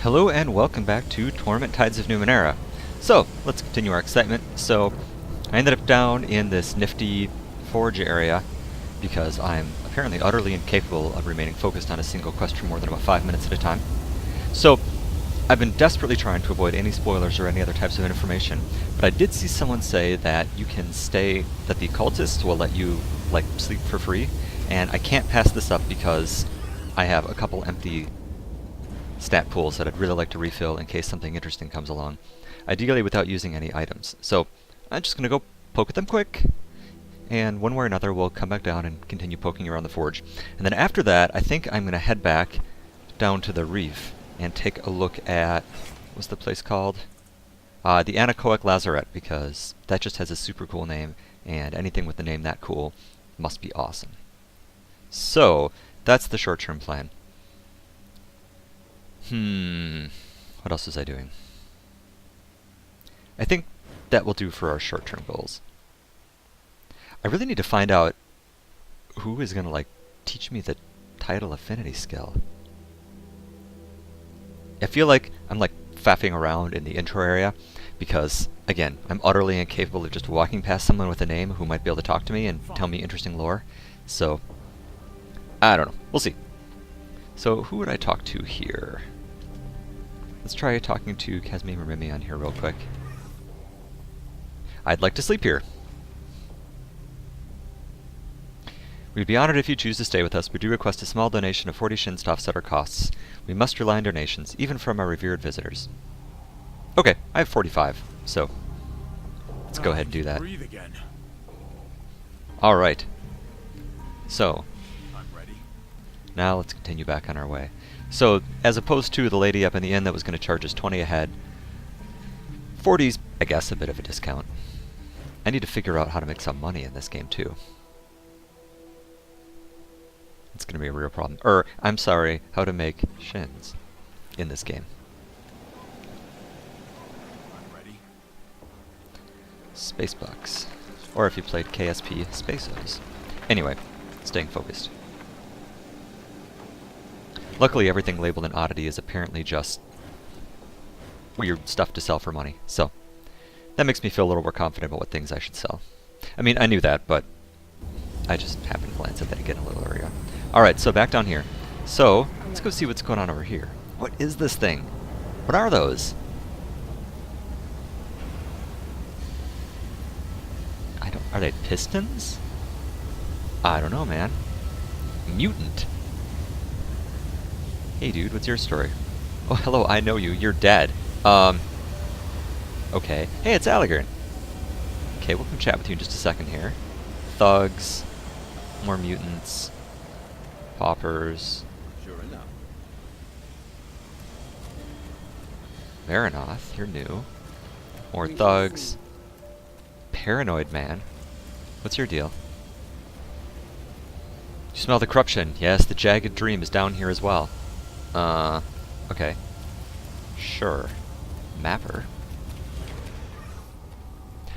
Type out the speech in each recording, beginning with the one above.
Hello and welcome back to Torment Tides of Numenera. So, let's continue our excitement. So, I ended up down in this nifty forge area because I'm apparently utterly incapable of remaining focused on a single quest for more than about 5 minutes at a time. So, I've been desperately trying to avoid any spoilers or any other types of information, but I did see someone say that you can stay, that the cultists will let you, like, sleep for free, and I can't pass this up because I have a couple empty stat pools that I'd really like to refill in case something interesting comes along, ideally without using any items. So I'm just going to go poke at them quick, and one way or another we'll come back down and continue poking around the forge. And then after that, I think I'm going to head back down to the reef and take a look at, what's the place called? The Anechoic Lazaret, because that just has a super cool name, and anything with the name that cool must be awesome. So, that's the short-term plan. What else was I doing? I think that will do for our short-term goals. I really need to find out who is going to, like, teach me the title affinity skill. I feel like I'm, like, faffing around in the intro area because, again, I'm utterly incapable of just walking past someone with a name who might be able to talk to me and tell me interesting lore. So, I don't know. We'll see. So, who would I talk to here? Let's try talking to Kazmi or Mimi on here real quick. I'd like to sleep here. We'd be honored if you choose to stay with us. We do request a small donation of 40 shins to offset our costs. We must rely on donations, even from our revered visitors. Okay, I have 45, so let's go ahead and do that. Alright. So, now let's continue back on our way. So, as opposed to the lady up in the inn that was going to charge us 20 a head, 40's, I guess, a bit of a discount. I need to figure out how to make some money in this game, too. It's going to be a real problem. I'm sorry, how to make shins in this game. Space bucks. Or if you played KSP, Spaceos. Anyway, staying focused. Luckily, everything labeled an oddity is apparently just weird stuff to sell for money, so that makes me feel a little more confident about what things I should sell. I mean, I knew that, but I just happened to glance at that again a little earlier. Alright, so back down here. So, let's go see what's going on over here. What is this thing? What are those? Are they pistons? I don't know, man. Mutant. Hey dude, what's your story? Oh, hello, I know you. You're dead. Okay. Hey, it's Allegern. Okay, we'll come chat with you in just a second here. Thugs. More mutants. Paupers. Sure enough. Marinoth, you're new. More thugs. Paranoid man. What's your deal? You smell the corruption. Yes, the jagged dream is down here as well. Okay. Sure. Mapper.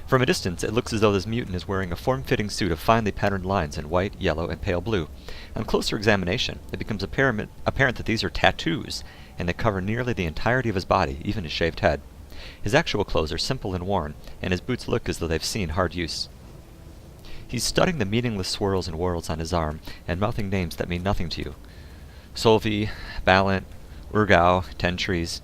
From a distance, it looks as though this mutant is wearing a form-fitting suit of finely patterned lines in white, yellow, and pale blue. On closer examination, it becomes apparent that these are tattoos, and they cover nearly the entirety of his body, even his shaved head. His actual clothes are simple and worn, and his boots look as though they've seen hard use. He's studying the meaningless swirls and whorls on his arm, and mouthing names that mean nothing to you. Solvi, Ballant, Urgau, Ten Trees.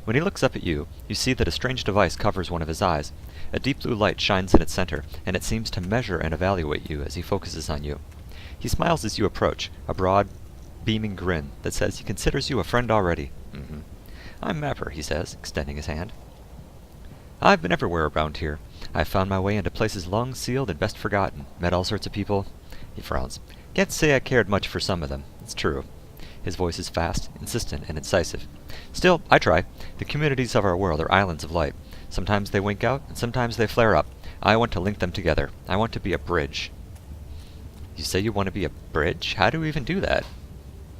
When he looks up at you, you see that a strange device covers one of his eyes. A deep blue light shines in its center, and it seems to measure and evaluate you as he focuses on you. He smiles as you approach, a broad, beaming grin that says he considers you a friend already. I'm Mapper, he says, extending his hand. I've been everywhere around here. I've found my way into places long sealed and best forgotten, met all sorts of people. He frowns. Can't say I cared much for some of them. It's true. His voice is fast, insistent, and incisive. Still, I try. The communities of our world are islands of light. Sometimes they wink out, and sometimes they flare up. I want to link them together. I want to be a bridge. You say you want to be a bridge? How do you even do that?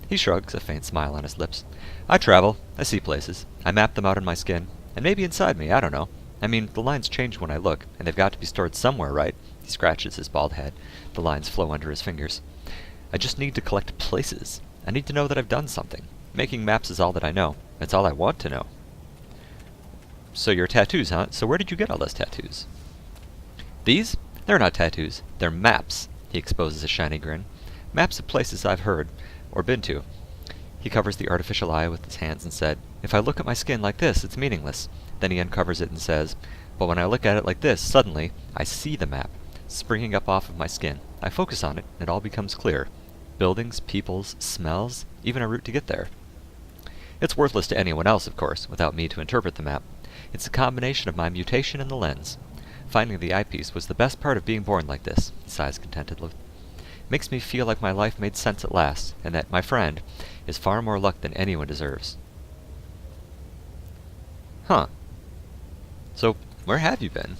He shrugs, a faint smile on his lips. I travel. I see places. I map them out in my skin. And maybe inside me, I don't know. I mean, the lines change when I look, and they've got to be stored somewhere, right? He scratches his bald head. The lines flow under his fingers. I just need to collect places. I need to know that I've done something. Making maps is all that I know. It's all I want to know. So your tattoos, huh? So where did you get all those tattoos? These? They're not tattoos. They're maps. He exposes a shiny grin. Maps of places I've heard or been to. He covers the artificial eye with his hands and said, "If I look at my skin like this, it's meaningless." Then he uncovers it and says, "But when I look at it like this, suddenly, I see the map, springing up off of my skin. I focus on it, and it all becomes clear. Buildings, peoples, smells, even a route to get there. It's worthless to anyone else, of course, without me to interpret the map. It's a combination of my mutation and the lens. Finding the eyepiece was the best part of being born like this," he sighs contentedly. "Makes me feel like my life made sense at last, and that my friend is far more luck than anyone deserves." Huh. So, where have you been?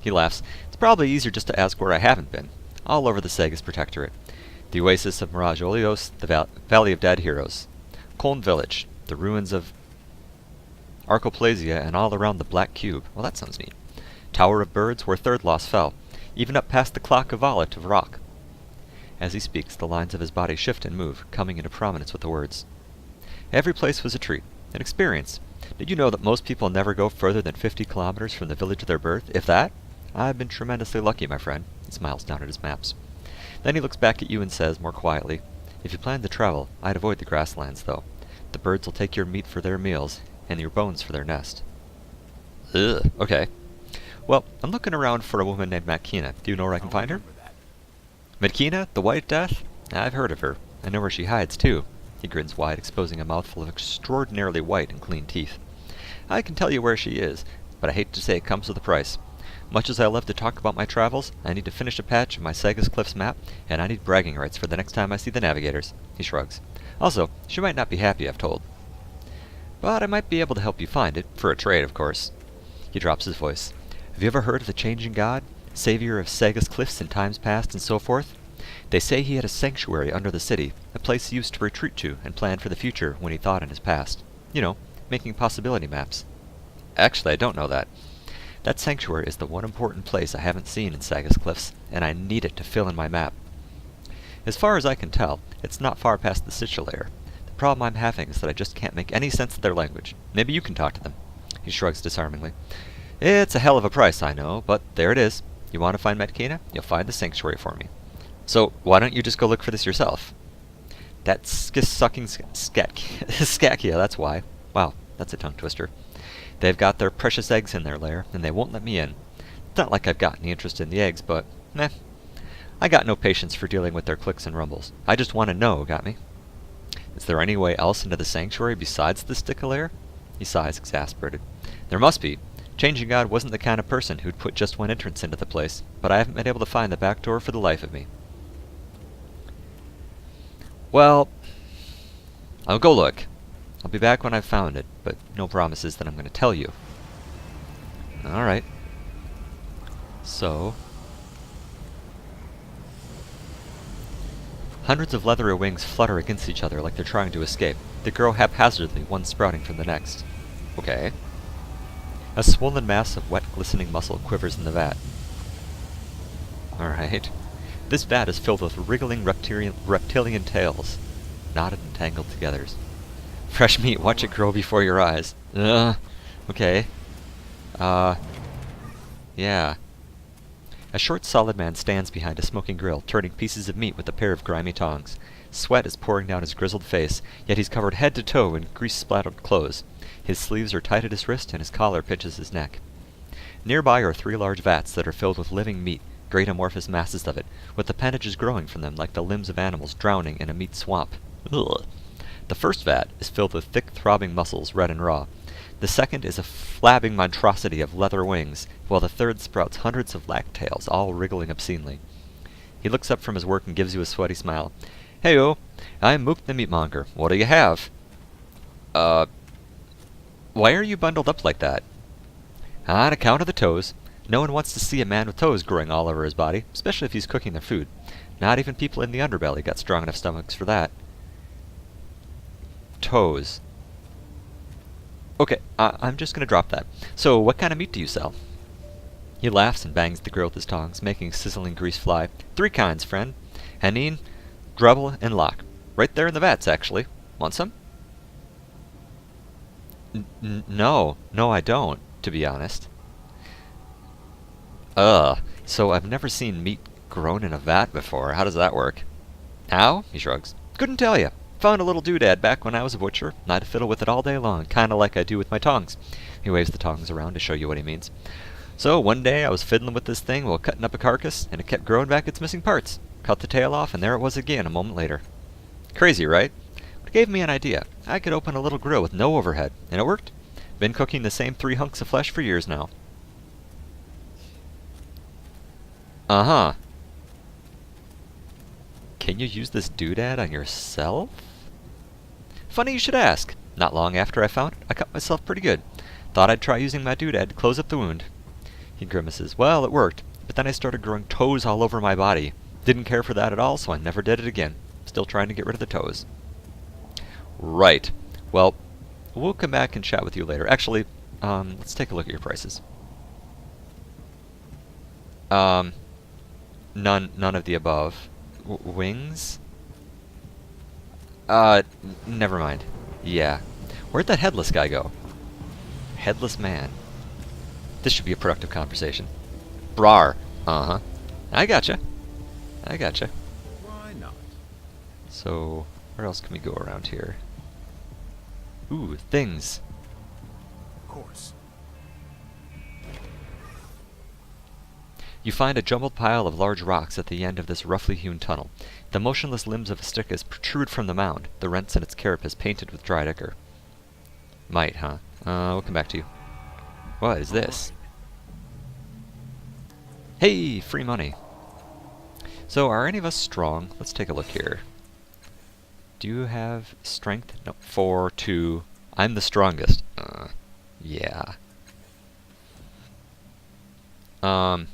He laughs. "It's probably easier just to ask where I haven't been. All over the Sagas Protectorate. The oasis of Mirage Olios, the Valley of Dead Heroes, Koln Village, the ruins of Archoplasia, and all around the Black Cube." Well, that sounds neat. "Tower of Birds, where Third Loss fell. Even up past the Clock of Valet of Rock." As he speaks, the lines of his body shift and move, coming into prominence with the words. "Every place was a treat, an experience. Did you know that most people never go further than 50 kilometers from the village of their birth, if that? I've been tremendously lucky, my friend." He smiles down at his maps. Then he looks back at you and says, more quietly, "If you plan to travel, I'd avoid the grasslands, though. The birds will take your meat for their meals, and your bones for their nest." Ugh, okay. "Well, I'm looking around for a woman named Matkina. Do you know where I can find her?" "Matkina? The White Death? I've heard of her. I know where she hides, too." He grins wide, exposing a mouthful of extraordinarily white and clean teeth. "I can tell you where she is, but I hate to say it comes with a price. Much as I love to talk about my travels, I need to finish a patch of my Sagas Cliffs map, and I need bragging rights for the next time I see the navigators." He shrugs. "Also, she might not be happy, I've told. But I might be able to help you find it, for a trade, of course." He drops his voice. "Have you ever heard of the Changing God, savior of Sagas Cliffs in times past and so forth? They say he had a sanctuary under the city, a place he used to retreat to and plan for the future when he thought in his past. You know, making possibility maps." "Actually, I don't know that. That sanctuary is the one important place I haven't seen in Sagas Cliffs, and I need it to fill in my map. As far as I can tell, it's not far past the Sigil layer. The problem I'm having is that I just can't make any sense of their language. Maybe you can talk to them." He shrugs disarmingly. "It's a hell of a price, I know, but there it is. You want to find Matkina? You'll find the sanctuary for me. So, why don't you just go look for this yourself?" "That skis-sucking Skakia, that's why. Wow, that's a tongue twister. They've got their precious eggs in their lair, and they won't let me in. It's not like I've got any interest in the eggs, but, meh. I got no patience for dealing with their clicks and rumbles. I just want to know, got me? Is there any way else into the sanctuary besides the stick lair?" He sighs, exasperated. "There must be. Changing God wasn't the kind of person who'd put just one entrance into the place, but I haven't been able to find the back door for the life of me." "Well, I'll go look. I'll be back when I've found it, but no promises that I'm going to tell you." "Alright. So..." Hundreds of leathery wings flutter against each other like they're trying to escape. They grow haphazardly, one sprouting from the next. Okay. A swollen mass of wet, glistening muscle quivers in the vat. Alright. This vat is filled with wriggling reptilian tails, knotted and tangled together. Fresh meat, watch it grow before your eyes. Okay. Yeah. A short, solid man stands behind a smoking grill, turning pieces of meat with a pair of grimy tongs. Sweat is pouring down his grizzled face, yet he's covered head to toe in grease-splattered clothes. His sleeves are tight at his wrist, and his collar pinches his neck. Nearby are 3 large vats that are filled with living meat, great amorphous masses of it, with appendages growing from them like the limbs of animals drowning in a meat swamp. Ugh. The first vat is filled with thick, throbbing muscles, red and raw. The second is a flabbing monstrosity of leather wings, while the third sprouts hundreds of lac-tails, all wriggling obscenely. He looks up from his work and gives you a sweaty smile. "Hey-o, I'm Mook the Meatmonger. What do you have?" Why are you bundled up like that?" "On account of the toes. No one wants to see a man with toes growing all over his body, especially if he's cooking their food. Not even people in the underbelly got strong enough stomachs for that." Toes. Okay, I'm just gonna drop that. So, what kind of meat do you sell? He laughs and bangs the grill with his tongs, making sizzling grease fly. 3 kinds, friend. Hanine, Drubble, and Lock. Right there in the vats, actually. Want some? No. No, I don't, to be honest. So I've never seen meat grown in a vat before. How does that work? How? He shrugs. Couldn't tell you. Found a little doodad back when I was a butcher, and I'd fiddle with it all day long, kinda like I do with my tongs. He waves the tongs around to show you what he means. So one day I was fiddling with this thing while cutting up a carcass, and it kept growing back its missing parts. Cut the tail off, and there it was again a moment later. Crazy, right? But it gave me an idea. I could open a little grill with no overhead, and it worked. Been cooking the same 3 hunks of flesh for years now. Uh-huh. Can you use this doodad on yourself? Funny you should ask. Not long after I found it, I cut myself pretty good. Thought I'd try using my doodad to close up the wound. He grimaces. Well, it worked, but then I started growing toes all over my body. Didn't care for that at all, so I never did it again. Still trying to get rid of the toes. Right. Well, we'll come back and chat with you later. Actually, let's take a look at your prices. None of the above. Wings? Never mind. Yeah. Where'd that headless guy go? Headless man. This should be a productive conversation. Brar. Uh-huh. I gotcha. I gotcha. Why not? So, where else can we go around here? Ooh, things. Of course. You find a jumbled pile of large rocks at the end of this roughly hewn tunnel. The motionless limbs of a stick protrude from the mound, the rents in its carapace painted with dried ichor. Might, huh? We'll come back to you. What is this? Hey, free money. So, are any of us strong? Let's take a look here. Do you have strength? No, 4, 2. I'm the strongest. Yeah. Well,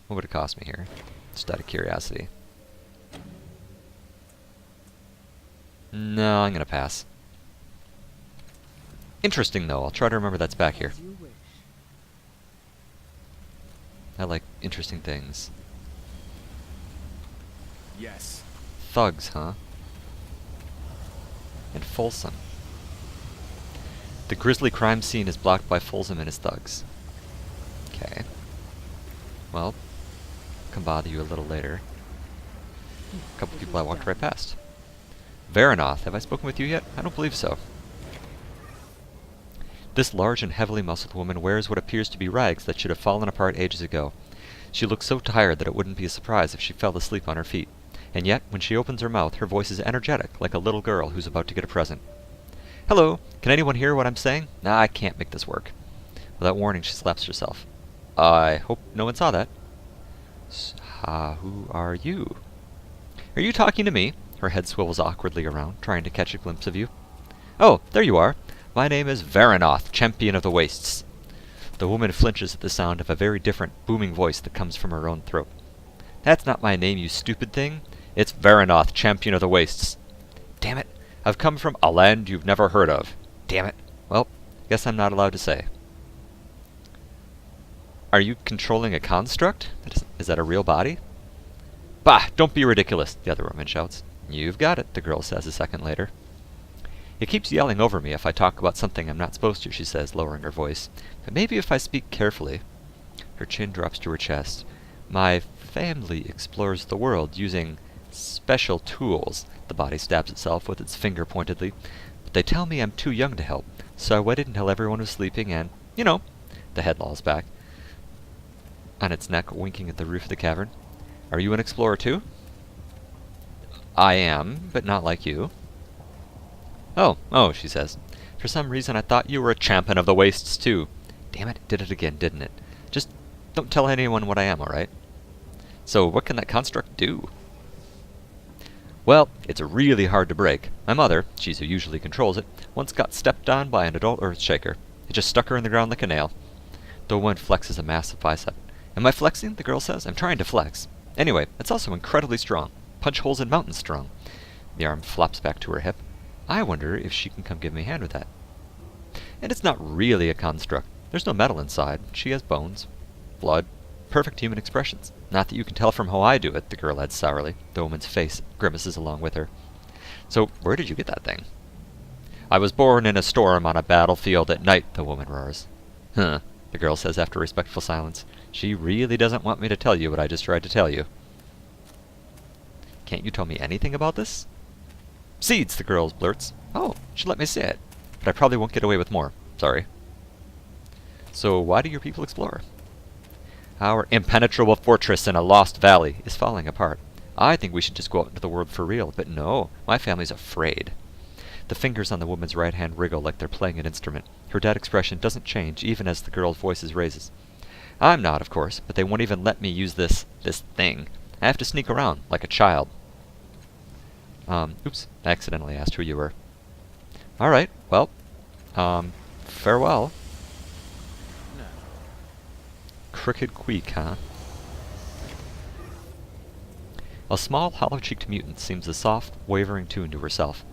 what would it cost me here? Just out of curiosity. No, I'm gonna pass. Interesting, though. I'll try to remember that's back here. I like interesting things. Yes. Thugs, huh? And Folsom. The grisly crime scene is blocked by Folsom and his thugs. Okay. Well, come bother you a little later. A couple people I walked right past. Varanoth, have I spoken with you yet? I don't believe so. This large and heavily muscled woman wears what appears to be rags that should have fallen apart ages ago. She looks so tired that it wouldn't be a surprise if she fell asleep on her feet. And yet, when she opens her mouth, her voice is energetic, like a little girl who's about to get a present. Hello, can anyone hear what I'm saying? Nah, I can't make this work. Without warning, she slaps herself. I hope no one saw that. Who are you? Are you talking to me? Her head swivels awkwardly around, trying to catch a glimpse of you. Oh, there you are. My name is Varanoth, Champion of the Wastes. The woman flinches at the sound of a very different, booming voice that comes from her own throat. That's not my name, you stupid thing. It's Varanoth, Champion of the Wastes. Damn it. I've come from a land you've never heard of. Damn it. Well, guess I'm not allowed to say. Are you controlling a construct? Is that a real body? Bah, don't be ridiculous, the other woman shouts. You've got it, the girl says a second later. It keeps yelling over me if I talk about something I'm not supposed to, she says, lowering her voice. But maybe if I speak carefully. Her chin drops to her chest. My family explores the world using special tools. The body stabs itself with its finger pointedly. But they tell me I'm too young to help, so I waited until everyone was sleeping and, you know, the head lolls back on its neck, winking at the roof of the cavern. Are you an explorer too? I am, but not like you. Oh, she says. For some reason I thought you were a champion of the wastes too. Damn it, did it again, didn't it? Just don't tell anyone what I am, alright? So what can that construct do? Well, it's really hard to break. My mother, she's who usually controls it, once got stepped on by an adult earthshaker. It just stuck her in the ground like a nail. The woman flexes a massive bicep. Am I flexing? The girl says. I'm trying to flex. Anyway, it's also incredibly strong. Punch holes in mountains strong. The arm flops back to her hip. I wonder if she can come give me a hand with that. And it's not really a construct. There's no metal inside. She has bones, blood, perfect human expressions. Not that you can tell from how I do it, the girl adds sourly. The woman's face grimaces along with her. So, where did you get that thing? I was born in a storm on a battlefield at night, the woman roars. Huh, the girl says after a respectful silence. She really doesn't want me to tell you what I just tried to tell you. Can't you tell me anything about this? Seeds, the girl blurts. Oh, she'll let me see it. But I probably won't get away with more. Sorry. So why do your people explore? Our impenetrable fortress in a lost valley is falling apart. I think we should just go out into the world for real, but no, my family's afraid. The fingers on the woman's right hand wriggle like they're playing an instrument. Her dead expression doesn't change even as the girl's voice raises. I'm not, of course, but they won't even let me use this thing. I have to sneak around, like a child. Oops, I accidentally asked who you were. Alright, well, farewell. No. Crooked Queek, huh? A small, hollow-cheeked mutant sings a soft, wavering tune to herself.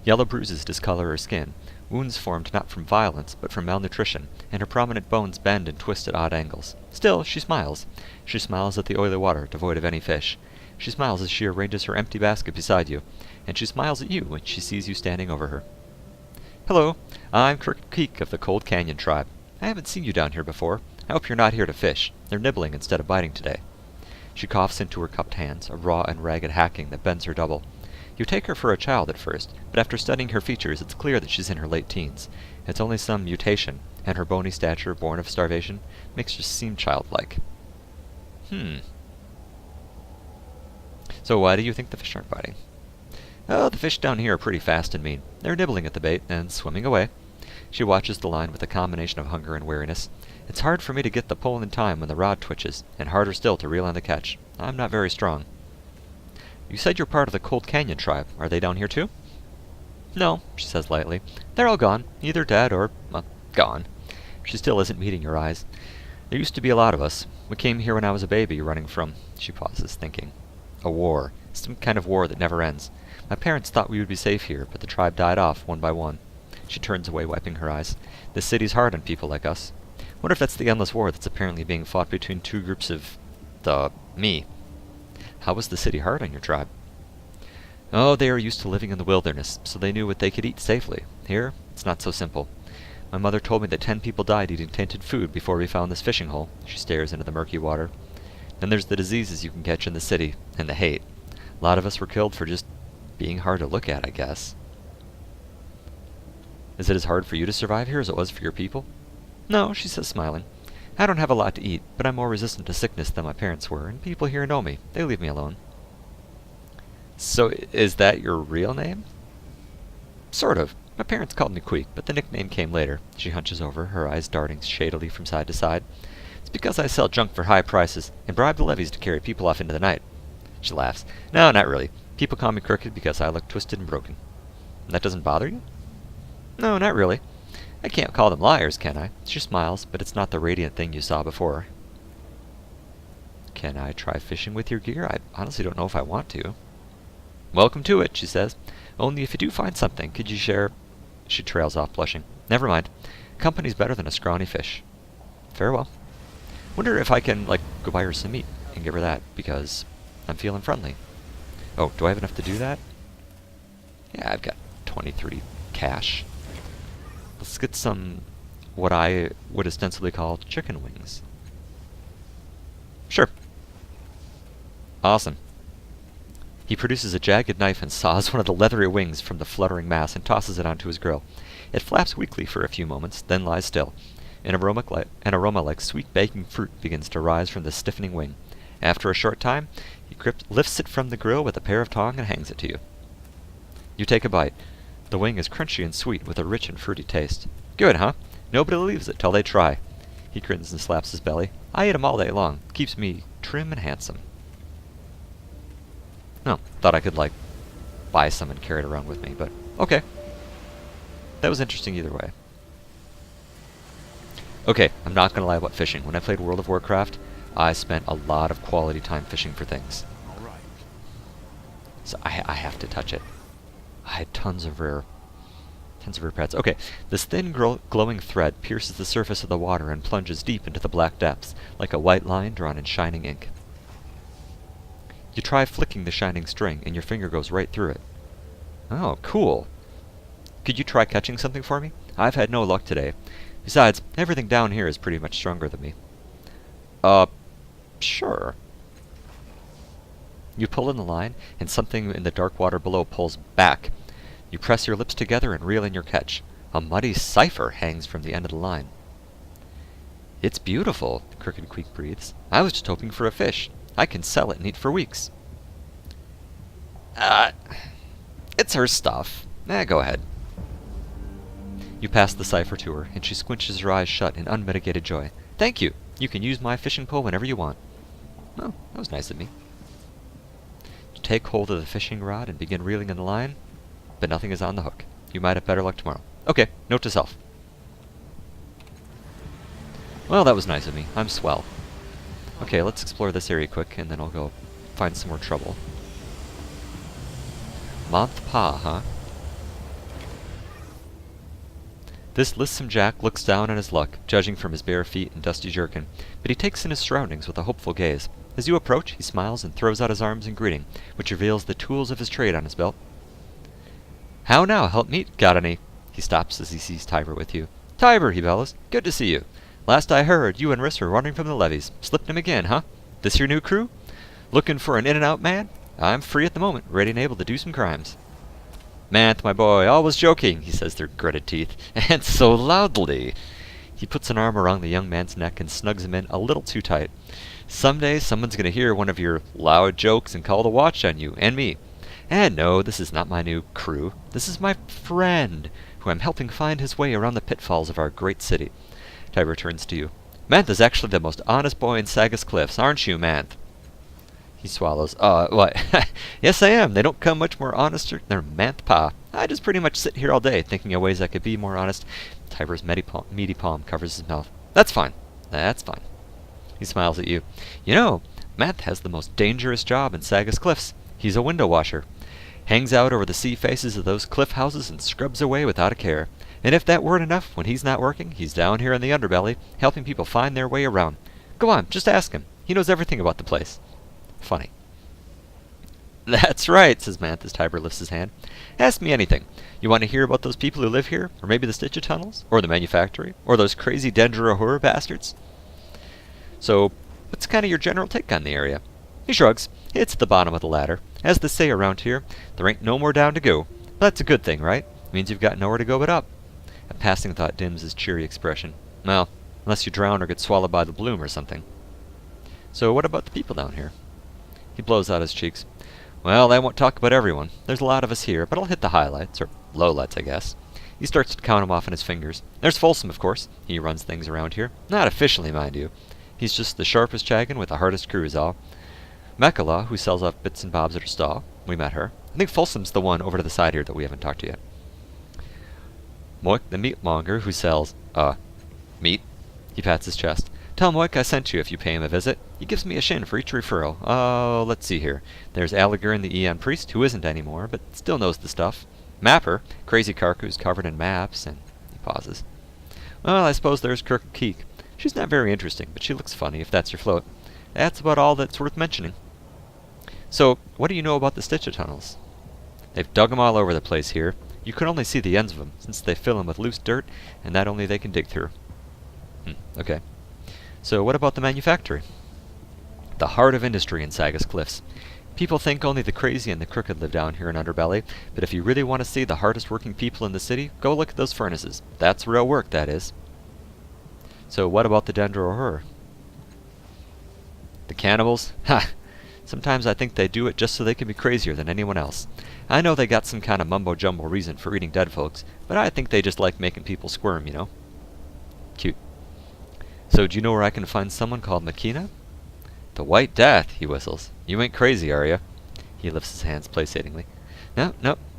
Yellow bruises discolor her skin, wounds formed not from violence, but from malnutrition, and her prominent bones bend and twist at odd angles. Still, she smiles. She smiles at the oily water, devoid of any fish. She smiles as she arranges her empty basket beside you, and she smiles at you when she sees you standing over her. Hello, I'm Crooked Queek of the Cold Canyon tribe. I haven't seen you down here before. I hope you're not here to fish. They're nibbling instead of biting today. She coughs into her cupped hands, a raw and ragged hacking that bends her double. You take her for a child at first, but after studying her features, it's clear that she's in her late teens. It's only some mutation, and her bony stature, born of starvation, makes her seem childlike. So why do you think the fish aren't biting? Oh, the fish down here are pretty fast and mean. They're nibbling at the bait and swimming away. She watches the line with a combination of hunger and weariness. It's hard for me to get the pole in time when the rod twitches, and harder still to reel in the catch. I'm not very strong. You said you're part of the Cold Canyon tribe. Are they down here too? No, she says lightly. They're all gone. Either dead or, well, gone. She still isn't meeting your eyes. There used to be a lot of us. We came here when I was a baby, running from... She pauses, thinking. A war. Some kind of war that never ends. My parents thought we would be safe here, but the tribe died off, one by one. She turns away, wiping her eyes. This city's hard on people like us. Wonder if that's the endless war that's apparently being fought between two groups of... me. How was the city hard on your tribe? Oh, they are used to living in the wilderness, so they knew what they could eat safely. Here, it's not so simple. My mother told me that 10 people died eating tainted food before we found this fishing hole. She stares into the murky water. Then there's the diseases you can catch in the city, and the hate. A lot of us were killed for just being hard to look at, I guess. Is it as hard for you to survive here as it was for your people? No, she says, smiling. I don't have a lot to eat, but I'm more resistant to sickness than my parents were, and people here know me. They leave me alone. So, is that your real name? Sort of. My parents called me Queek, but the nickname came later. She hunches over, her eyes darting shadily from side to side. It's because I sell junk for high prices, and bribe the levies to carry people off into the night. She laughs. No, not really. People call me Crooked because I look twisted and broken. And that doesn't bother you? No, not really. I can't call them liars, can I? She smiles, but it's not the radiant thing you saw before. Can I try fishing with your gear? I honestly don't know if I want to. Welcome to it, she says. Only if you do find something, could you share... She trails off, blushing. Never mind. Company's better than a scrawny fish. Farewell. Wonder if I can, go buy her some meat and give her that, because I'm feeling friendly. Oh, do I have enough to do that? Yeah, I've got 23 cash. Let's get some, what I would ostensibly call chicken wings. Sure. Awesome. He produces a jagged knife and saws one of the leathery wings from the fluttering mass and tosses it onto his grill. It flaps weakly for a few moments, then lies still. An aroma like sweet baking fruit begins to rise from the stiffening wing. After a short time, he lifts it from the grill with a pair of tongs and hangs it to you. You take a bite. The wing is crunchy and sweet with a rich and fruity taste. Good, huh? Nobody leaves it till they try. He grins and slaps his belly. I eat 'em all day long. Keeps me trim and handsome. No, thought I could, buy some and carry it around with me, but okay. That was interesting either way. Okay, I'm not gonna lie about fishing. When I played World of Warcraft, I spent a lot of quality time fishing for things. All right. So I have to touch it. I had tons of rare pets. Okay, this thin glowing thread pierces the surface of the water and plunges deep into the black depths, like a white line drawn in shining ink. You try flicking the shining string, and your finger goes right through it. Oh, cool. Could you try catching something for me? I've had no luck today. Besides, everything down here is pretty much stronger than me. Sure. You pull in the line, and something in the dark water below pulls back. You press your lips together and reel in your catch. A muddy cipher hangs from the end of the line. It's beautiful, Crooked Creek breathes. I was just hoping for a fish. I can sell it and eat for weeks. It's her stuff. Go ahead. You pass the cipher to her, and she squinches her eyes shut in unmitigated joy. Thank you. You can use my fishing pole whenever you want. Oh, that was nice of me. You take hold of the fishing rod and begin reeling in the line, but nothing is on the hook. You might have better luck tomorrow. Okay, note to self. Well, that was nice of me. I'm swell. Okay, let's explore this area quick, and then I'll go find some more trouble. Month Pa, huh? This lissom Jack looks down on his luck, judging from his bare feet and dusty jerkin, but he takes in his surroundings with a hopeful gaze. As you approach, he smiles and throws out his arms in greeting, which reveals the tools of his trade on his belt. How now, helpmeet? Got any? He stops as he sees Tiber with you. Tiber, he bellows. Good to see you. Last I heard, you and Riss were running from the levees. Slipped him again, huh? This your new crew? Looking for an in-and-out man? I'm free at the moment, ready and able to do some crimes. Manth, my boy, always joking, he says through gritted teeth, and so loudly. He puts an arm around the young man's neck and snugs him in a little too tight. Someday someone's going to hear one of your loud jokes and call the watch on you, and me. And no, this is not my new crew. This is my friend, who I'm helping find his way around the pitfalls of our great city. Tiber turns to you. Manth is actually the most honest boy in Sagas Cliffs, aren't you, Manth? He swallows. What? Yes, I am. They don't come much more honester than Manth Pa. I just pretty much sit here all day, thinking of ways I could be more honest. Tiber's meaty palm covers his mouth. That's fine. That's fine. He smiles at you. You know, Manth has the most dangerous job in Sagas Cliffs. He's a window washer. Hangs out over the sea faces of those cliff houses and scrubs away without a care. And if that weren't enough, when he's not working, he's down here in the underbelly, helping people find their way around. Go on, just ask him. He knows everything about the place. Funny. That's right, says Manth as Tiber lifts his hand. Ask me anything. You want to hear about those people who live here? Or maybe the Stitcher tunnels? Or the manufactory? Or those crazy Dendra horror bastards? So, what's kind of your general take on the area? He shrugs. It's at the bottom of the ladder. As they say around here, there ain't no more down to go. That's a good thing, right? Means you've got nowhere to go but up. A passing thought dims his cheery expression. Well, unless you drown or get swallowed by the bloom or something. So what about the people down here? He blows out his cheeks. Well, I won't talk about everyone. There's a lot of us here, but I'll hit the highlights, or lowlights, I guess. He starts to count them off on his fingers. There's Folsom, of course. He runs things around here. Not officially, mind you. He's just the sharpest chagan with the hardest crew is all. Mekala, who sells off bits and bobs at her stall. We met her. I think Folsom's the one over to the side here that we haven't talked to yet. Moik, the meatmonger, who sells, meat. He pats his chest. Tell Moik I sent you if you pay him a visit. He gives me a shin for each referral. Oh, let's see here. There's Alliger, the Eon priest, who isn't anymore, but still knows the stuff. Mapper, crazy cark who's covered in maps, and he pauses. Well, I suppose there's Crooked Keek. She's not very interesting, but she looks funny, if that's your float. That's about all that's worth mentioning. So, what do you know about the Stitcher tunnels? They've dug 'em all over the place here. You can only see the ends of 'em, since they fill 'em with loose dirt, and that only they can dig through. Okay. So what about the manufactory? The heart of industry in Sagas Cliffs. People think only the crazy and the crooked live down here in Underbelly, but if you really want to see the hardest working people in the city, go look at those furnaces. That's real work, that is. So what about the Dendro horror? The cannibals? Ha! Sometimes I think they do it just so they can be crazier than anyone else. I know they got some kind of mumbo-jumbo reason for eating dead folks, but I think they just like making people squirm, you know? Cute. So, do you know where I can find someone called Makina? The White Death, he whistles. You ain't crazy, are you? He lifts his hands placatingly. No,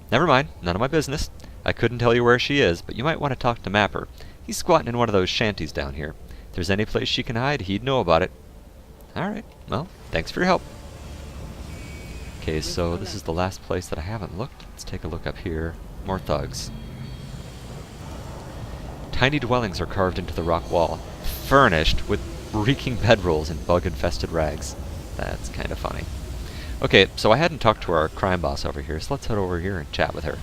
never mind. None of my business. I couldn't tell you where she is, but you might want to talk to Mapper. He's squatting in one of those shanties down here. If there's any place she can hide, he'd know about it. Alright, well, thanks for your help. Okay, so this is the last place that I haven't looked. Let's take a look up here. More thugs. Tiny dwellings are carved into the rock wall, furnished with reeking bedrolls and bug-infested rags. That's kind of funny. Okay, so I hadn't talked to our crime boss over here, so let's head over here and chat with her.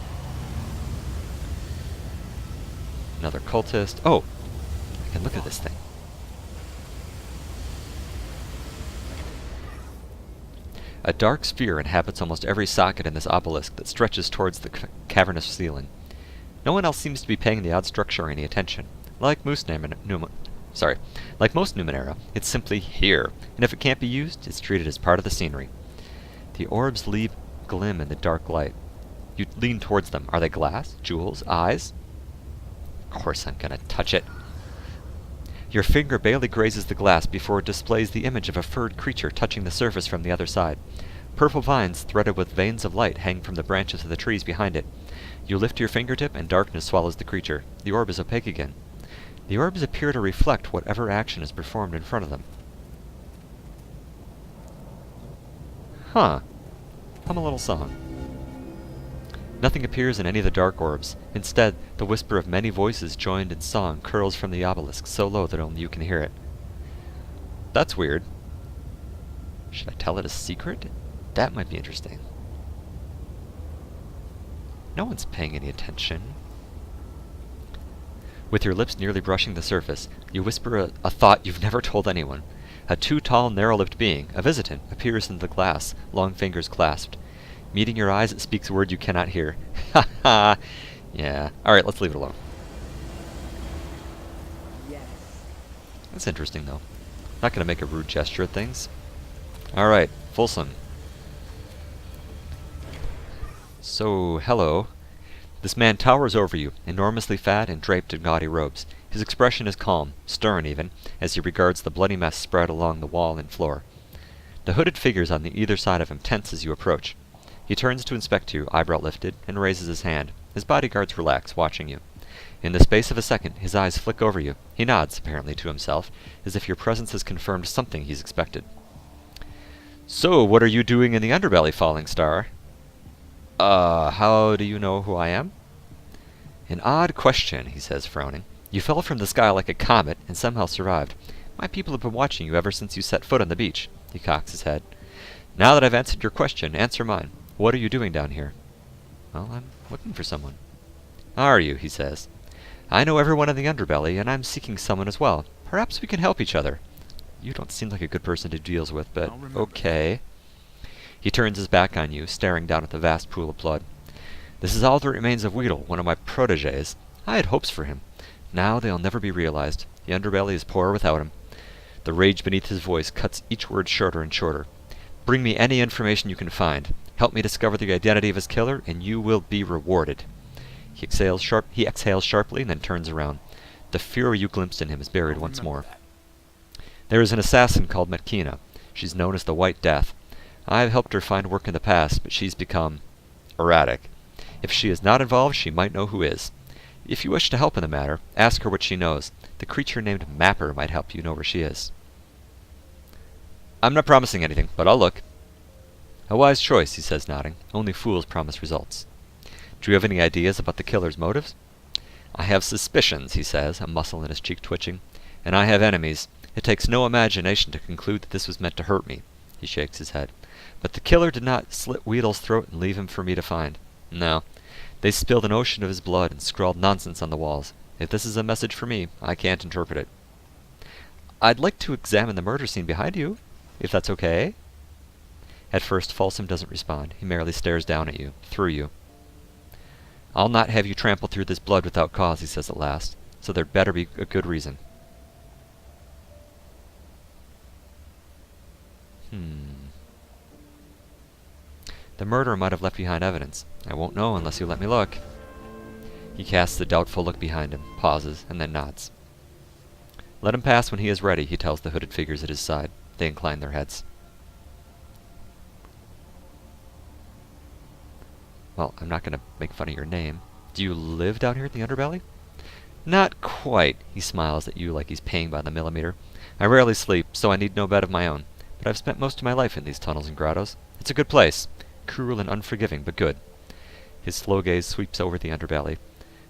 Another cultist. Oh! I can look at this thing. A dark sphere inhabits almost every socket in this obelisk that stretches towards the cavernous ceiling. No one else seems to be paying the odd structure any attention. Like most Numenera, it's simply here, and if it can't be used, it's treated as part of the scenery. The orbs leave glim in the dark light. You lean towards them. Are they glass? Jewels? Eyes? Of course I'm gonna touch it. Your finger barely grazes the glass before it displays the image of a furred creature touching the surface from the other side. Purple vines threaded with veins of light hang from the branches of the trees behind it. You lift your fingertip and darkness swallows the creature. The orb is opaque again. The orbs appear to reflect whatever action is performed in front of them. Huh. Hum a little song. Nothing appears in any of the dark orbs. Instead, the whisper of many voices joined in song curls from the obelisk so low that only you can hear it. That's weird. Should I tell it a secret? That might be interesting. No one's paying any attention. With your lips nearly brushing the surface, you whisper a thought you've never told anyone. A too tall, narrow-lipped being, a visitant, appears in the glass, long fingers clasped. Meeting your eyes, it speaks a word you cannot hear. Ha ha! Yeah. Alright, let's leave it alone. Yes. That's interesting, though. Not gonna make a rude gesture at things. Alright, Folsom. So, hello. This man towers over you, enormously fat and draped in gaudy robes. His expression is calm, stern even, as he regards the bloody mess spread along the wall and floor. The hooded figures on either side of him tense as you approach. He turns to inspect you, eyebrow lifted, and raises his hand. His bodyguards relax, watching you. In the space of a second, his eyes flick over you. He nods, apparently to himself, as if your presence has confirmed something he's expected. So, what are you doing in the underbelly, Falling Star? How do you know who I am? An odd question, he says, frowning. You fell from the sky like a comet, and somehow survived. My people have been watching you ever since you set foot on the beach. He cocks his head. Now that I've answered your question, answer mine. What are you doing down here? Well, I'm looking for someone. Are you? He says. I know everyone in the underbelly, and I'm seeking someone as well. Perhaps we can help each other. You don't seem like a good person to deal with, but okay. He turns his back on you, staring down at the vast pool of blood. This is all that remains of Weedle, one of my protégés. I had hopes for him. Now they'll never be realized. The underbelly is poor without him. The rage beneath his voice cuts each word shorter and shorter. Bring me any information you can find. Help me discover the identity of his killer, and you will be rewarded. He exhales sharply and then turns around. The fury you glimpsed in him is buried once more. There is an assassin called Metkina. She's known as the White Death. I've helped her find work in the past, but she's become erratic. If she is not involved, she might know who is. If you wish to help in the matter, ask her what she knows. The creature named Mapper might help you know where she is. I'm not promising anything, but I'll look. A wise choice, he says, nodding. Only fools promise results. Do you have any ideas about the killer's motives? I have suspicions, he says, a muscle in his cheek twitching. And I have enemies. It takes no imagination to conclude that this was meant to hurt me. He shakes his head. But the killer did not slit Weedle's throat and leave him for me to find. No. They spilled an ocean of his blood and scrawled nonsense on the walls. If this is a message for me, I can't interpret it. I'd like to examine the murder scene behind you, if that's okay. At first, Folsom doesn't respond. He merely stares down at you, through you. I'll not have you trample through this blood without cause, he says at last. So there'd better be a good reason. The murderer might have left behind evidence. I won't know unless you let me look. He casts a doubtful look behind him, pauses, and then nods. Let him pass when he is ready, he tells the hooded figures at his side. They incline their heads. Well, I'm not going to make fun of your name. Do you live down here at the underbelly? Not quite, he smiles at you like he's paying by the millimeter. I rarely sleep, so I need no bed of my own. But I've spent most of my life in these tunnels and grottos. It's a good place. Cruel and unforgiving, but good. His slow gaze sweeps over the underbelly.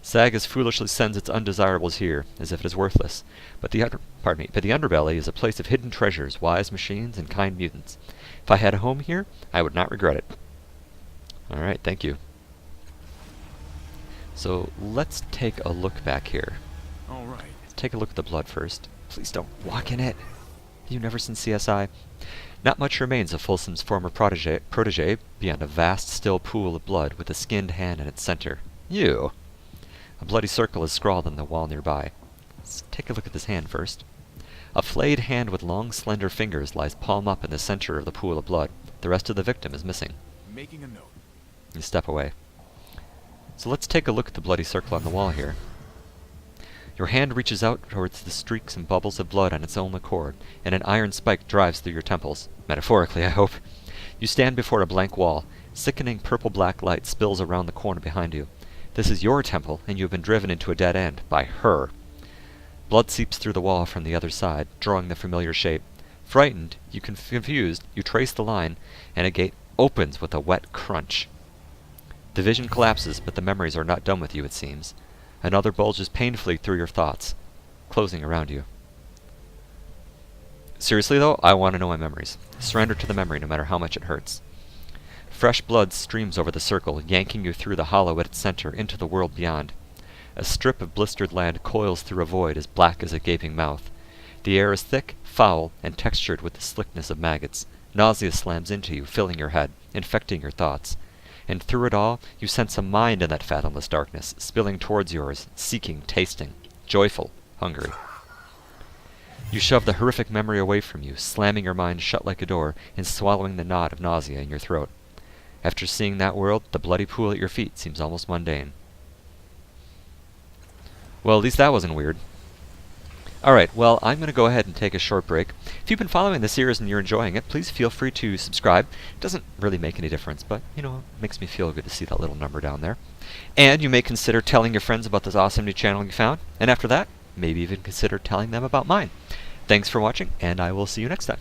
Sag as foolishly sends its undesirables here, as if it is worthless. But the pardon me, but the underbelly is a place of hidden treasures, wise machines, and kind mutants. If I had a home here, I would not regret it. Alright, thank you. So, let's take a look back here. Alright. Let's take a look at the blood first. Please don't walk in it. You've never seen CSI? Not much remains of Folsom's former protege beyond a vast, still pool of blood with a skinned hand in its center. You! A bloody circle is scrawled on the wall nearby. Let's take a look at this hand first. A flayed hand with long, slender fingers lies palm up in the center of the pool of blood. The rest of the victim is missing. Making a note. You step away. So let's take a look at the bloody circle on the wall here. Your hand reaches out towards the streaks and bubbles of blood on its own accord, and an iron spike drives through your temples. Metaphorically, I hope. You stand before a blank wall. Sickening purple-black light spills around the corner behind you. This is your temple, and you have been driven into a dead end by her. Blood seeps through the wall from the other side, drawing the familiar shape. Frightened, confused, you trace the line, and a gate opens with a wet crunch. The vision collapses, but the memories are not done with you, it seems. Another bulges painfully through your thoughts, closing around you. Seriously, though, I want to know my memories. Surrender to the memory, no matter how much it hurts. Fresh blood streams over the circle, yanking you through the hollow at its center into the world beyond. A strip of blistered land coils through a void as black as a gaping mouth. The air is thick, foul, and textured with the slickness of maggots. Nausea slams into you, filling your head, infecting your thoughts. And through it all, you sense a mind in that fathomless darkness, spilling towards yours, seeking, tasting, joyful, hungry. You shove the horrific memory away from you, slamming your mind shut like a door, and swallowing the knot of nausea in your throat. After seeing that world, the bloody pool at your feet seems almost mundane. Well, at least that wasn't weird. Alright, well, I'm going to go ahead and take a short break. If you've been following the series and you're enjoying it, please feel free to subscribe. It doesn't really make any difference, but, you know, it makes me feel good to see that little number down there. And you may consider telling your friends about this awesome new channel you found, and after that, maybe even consider telling them about mine. Thanks for watching, and I will see you next time.